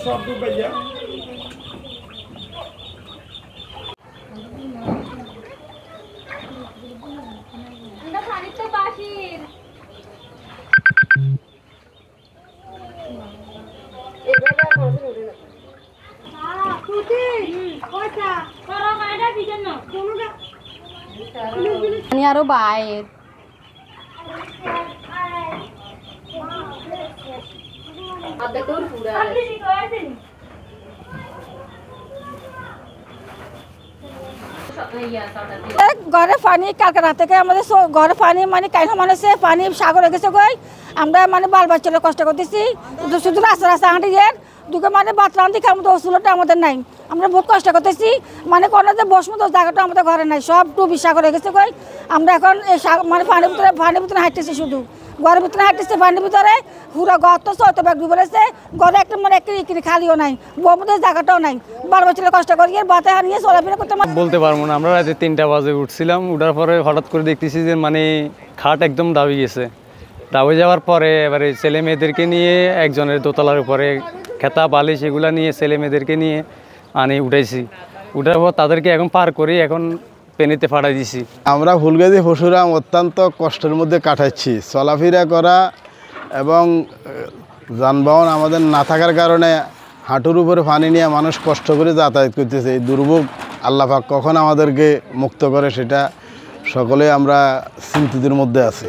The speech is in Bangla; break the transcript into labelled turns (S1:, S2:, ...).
S1: সব ডুবে যায়।
S2: আরো বাইর
S3: ঘরে পানি কালকে রাত থেকে আমাদের ঘরে পানি মানে কাইনা মানুষে পানি সাগরে গেছে গই আমরা মানে বাল বাচ্চারা কষ্ট করতেছি শুধু রাস্তা রাস্তা হাঁটি গিয়ে দুটো মানে বাতরান দিকে আমাদের ওষুধটা আমাদের নাই আমরা বহুত কষ্ট করতেছি মানে কোনো যে বসমত জায়গাটা আমাদের ঘরে নাই সব ডুবি সাগরে গেছে গই আমরা এখন মানে পানির ভিতরে হাঁটতেছি শুধু ঘরের ভিতরে হাঁটতেছে পানির ভিতরে পুরো ঘর তো চৌতে ব্যাগ ডুবে রয়েছে ঘরে একটা মানে একটি খালিও নাই বমদের জায়গাটাও নাই বাল বাচ্চারা কষ্ট করি বাতে হারিয়ে চলাফেরা করতে
S4: বলতে পারবো না। আমরা রাতে 3টা বাজে উঠছিলাম, উঠার পরে হঠাৎ করে দেখতেছি যে মানে খাট একদম দাবি গেছে। দাবি যাওয়ার পরে এবারে ছেলে মেয়েদেরকে নিয়ে একজনের দোতলার উপরে খেতা বালিশ এগুলা নিয়ে ছেলে মেয়েদেরকে নিয়ে উঠাইছি। উঠার পর তাদেরকে এখন পার করে এখন পেনিতে ফাটাই দিছি।
S5: আমরা ফুলগাজী পশুরাম অত্যন্ত কষ্টের মধ্যে কাটাচ্ছি। চলাফেরা করা এবং যানবাহন আমাদের না থাকার কারণে হাঁটুর উপরে পানি নিয়ে মানুষ কষ্ট করে যাতায়াত করতেছে। এই দুর্ভোগ আল্লাহ পাক কখন আমাদেরকে মুক্ত করে সেটা সকলে আমরা চিন্তিতের মধ্যে আছি।